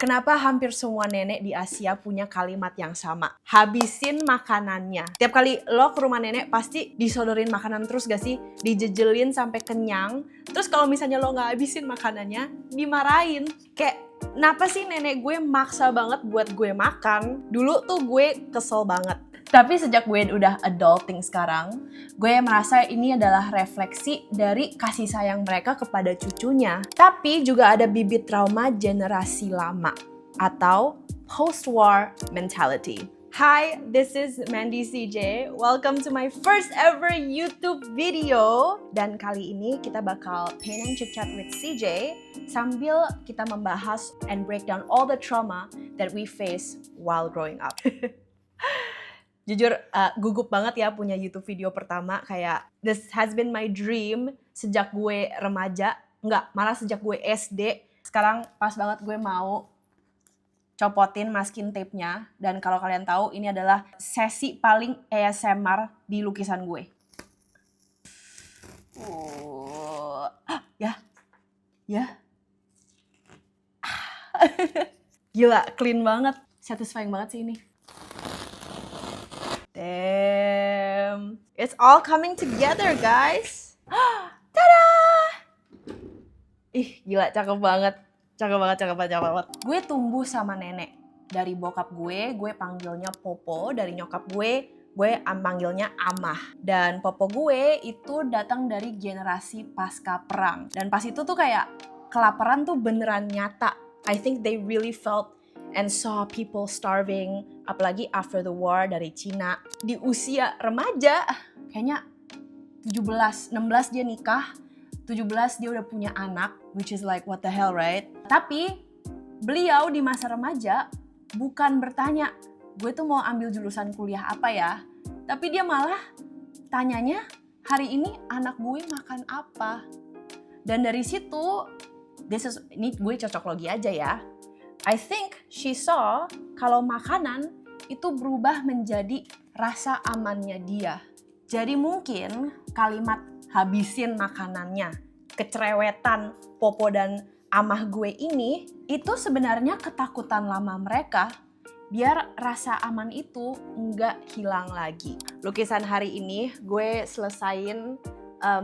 Kenapa hampir semua nenek di Asia punya kalimat yang sama? Habisin makanannya. Tiap kali lo ke rumah nenek pasti disodorin makanan terus gak sih? Dijejelin sampai kenyang. Terus kalau misalnya lo gak habisin makanannya, dimarahin. Kayak, kenapa sih nenek gue maksa banget buat gue makan? Dulu tuh gue kesel banget. Tapi sejak gue udah adulting sekarang, gue merasa ini adalah refleksi dari kasih sayang mereka kepada cucunya. Tapi juga ada bibit trauma generasi lama atau post-war mentality. Hi, this is Mandy CJ. Welcome to my first ever YouTube video. Dan kali ini kita bakal paint and chit chat with CJ sambil kita membahas and break down all the trauma that we face while growing up. Jujur gugup banget ya punya YouTube video pertama, kayak this has been my dream sejak gue remaja, malah sejak gue SD. Sekarang pas banget gue mau copotin masking tape-nya, dan kalau kalian tahu ini adalah sesi paling ASMR di lukisan gue. Gila, clean banget, satisfying banget sih ini. Damn, it's all coming together, guys. Tada! Ih, gila, cakep banget. Cakep banget. Gue tumbuh sama nenek. Dari bokap gue panggilnya Popo. Dari nyokap gue panggilnya Amah. Dan Popo gue itu datang dari generasi pasca perang. Dan pas itu tuh kayak kelaparan tuh beneran nyata. I think they really felt and saw people starving, apalagi after the war dari Cina. Di usia remaja, kayaknya 16 dia nikah, 17 dia udah punya anak, which is like what the hell, right? Tapi beliau di masa remaja bukan bertanya, gue tuh mau ambil jurusan kuliah apa ya? Tapi dia malah tanyanya, hari ini anak gue makan apa? Dan dari situ, ini gue cocok logi aja ya. I think she saw kalau makanan itu berubah menjadi rasa amannya dia. Jadi mungkin kalimat habisin makanannya, kecerewetan Popo dan Amah gue ini, itu sebenarnya ketakutan lama mereka biar rasa aman itu nggak hilang lagi. Lukisan hari ini gue selesain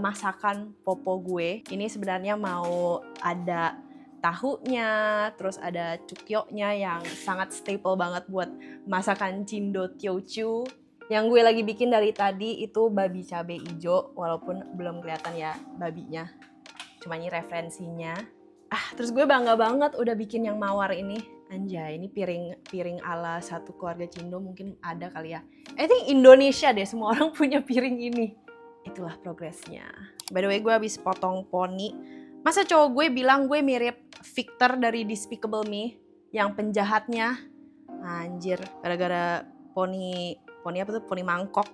masakan Popo gue. Ini sebenarnya mau ada tahunya, terus ada cukyoknya yang sangat staple banget buat masakan Cindo Teochew. Yang gue lagi bikin dari tadi itu babi cabai hijau, walaupun belum kelihatan ya babinya. Cuma ini referensinya. Terus gue bangga banget udah bikin yang mawar ini. Anjay, ini piring ala satu keluarga Cindo mungkin ada kali ya. I think Indonesia deh, semua orang punya piring ini. Itulah progresnya. By the way, gue habis potong poni. Masa cowok gue bilang gue mirip Victor dari Despicable Me yang penjahatnya. Anjir, gara-gara poni apa tuh? Poni mangkok.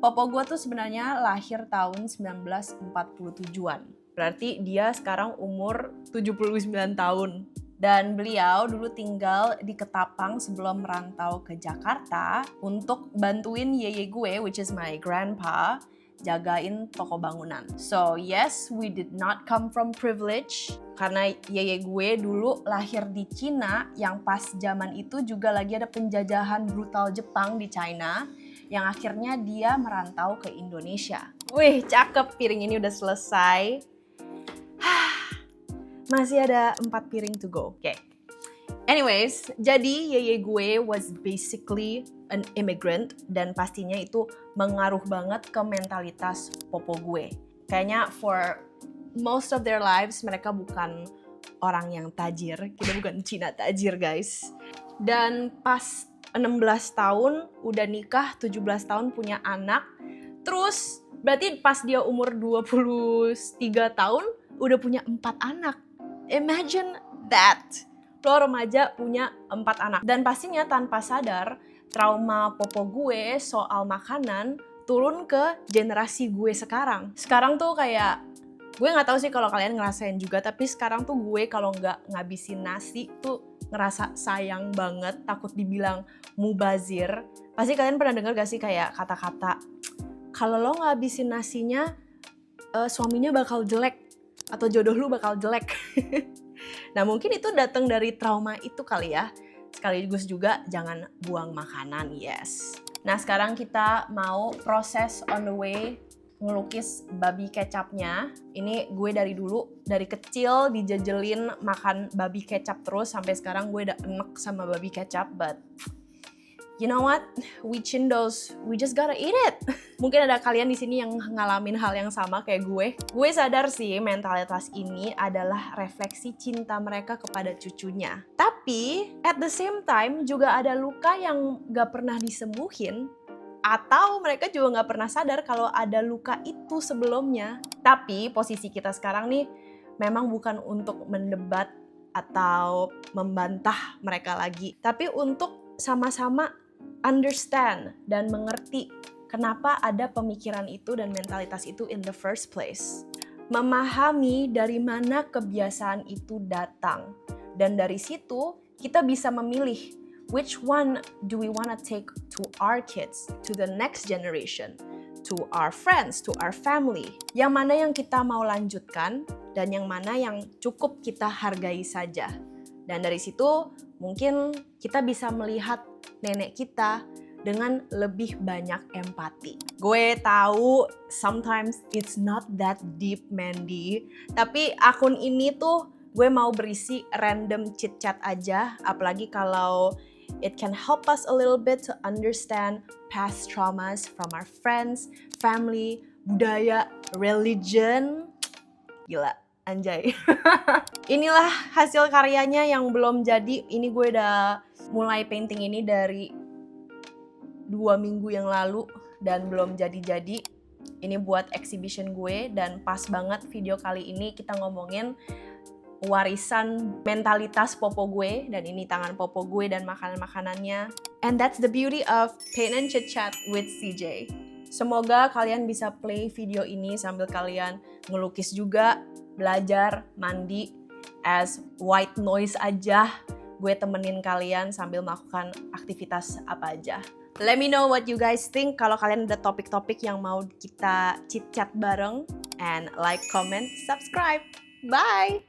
Popo gue tuh sebenarnya lahir tahun 1947-an. Berarti dia sekarang umur 79 tahun. Dan beliau dulu tinggal di Ketapang sebelum merantau ke Jakarta untuk bantuin yeye gue, which is my grandpa, jagain toko bangunan. So yes, we did not come from privilege. Karena yeye gue dulu lahir di Cina, yang pas zaman itu juga lagi ada penjajahan brutal Jepang di China, yang akhirnya dia merantau ke Indonesia. Wih, cakep, piring ini udah selesai. Masih ada 4 piring to go. Oke. Anyways, jadi yeye gue was basically an immigrant, dan pastinya itu mengaruh banget ke mentalitas Popo gue. Kayaknya for most of their lives mereka bukan orang yang tajir, kita bukan Cina tajir guys. Dan pas 16 tahun udah nikah, 17 tahun punya anak, terus berarti pas dia umur 23 tahun udah punya 4 anak. Imagine that! Lo remaja punya 4 anak. Dan pastinya tanpa sadar, trauma Popo gue soal makanan turun ke generasi gue sekarang. Sekarang tuh kayak, gue gak tahu sih kalau kalian ngerasain juga, tapi sekarang tuh gue kalau nggak ngabisin nasi tuh ngerasa sayang banget, takut dibilang mubazir. Pasti kalian pernah dengar gak sih kayak kata-kata, kalau lo ngabisin nasinya, suaminya bakal jelek. atau jodoh lu bakal jelek. Nah mungkin itu datang dari trauma itu kali ya. Sekaligus juga jangan buang makanan, yes. Nah sekarang kita mau proses on the way ngelukis babi kecapnya. Ini gue dari kecil dijajelin makan babi kecap terus sampai sekarang gue udah enek sama babi kecap, but you know what? We Chindos, we just gotta eat it. Mungkin ada kalian di sini yang ngalamin hal yang sama kayak gue. Gue sadar sih mentalitas ini adalah refleksi cinta mereka kepada cucunya. Tapi at the same time juga ada luka yang gak pernah disembuhin. Atau mereka juga gak pernah sadar kalau ada luka itu sebelumnya. Tapi posisi kita sekarang nih memang bukan untuk mendebat atau membantah mereka lagi. Tapi untuk sama-sama understand dan mengerti kenapa ada pemikiran itu dan mentalitas itu in the first place. Memahami dari mana kebiasaan itu datang. Dan dari situ kita bisa memilih which one do we want to take to our kids, to the next generation, to our friends, to our family. Yang mana yang kita mau lanjutkan dan yang mana yang cukup kita hargai saja. Dan dari situ mungkin kita bisa melihat nenek kita dengan lebih banyak empati. Gue tahu sometimes it's not that deep, Mandy. Tapi akun ini tuh gue mau berisi random chit-chat aja. Apalagi kalau it can help us a little bit to understand past traumas from our friends, family, budaya, religion. Gila, anjay. Inilah hasil karyanya yang belum jadi. Ini gue udah mulai painting ini dari 2 minggu yang lalu dan belum jadi-jadi. Ini buat exhibition gue dan pas banget video kali ini kita ngomongin warisan mentalitas popo gue, dan ini tangan popo gue dan makanan-makanannya. And that's the beauty of Paint and Chit Chat with CJ. Semoga kalian bisa play video ini sambil kalian ngelukis juga, belajar, mandi, as white noise aja. Gue temenin kalian sambil melakukan aktivitas apa aja. Let me know what you guys think. Kalau kalian ada topik-topik yang mau kita chit-chat bareng. And like, comment, subscribe. Bye!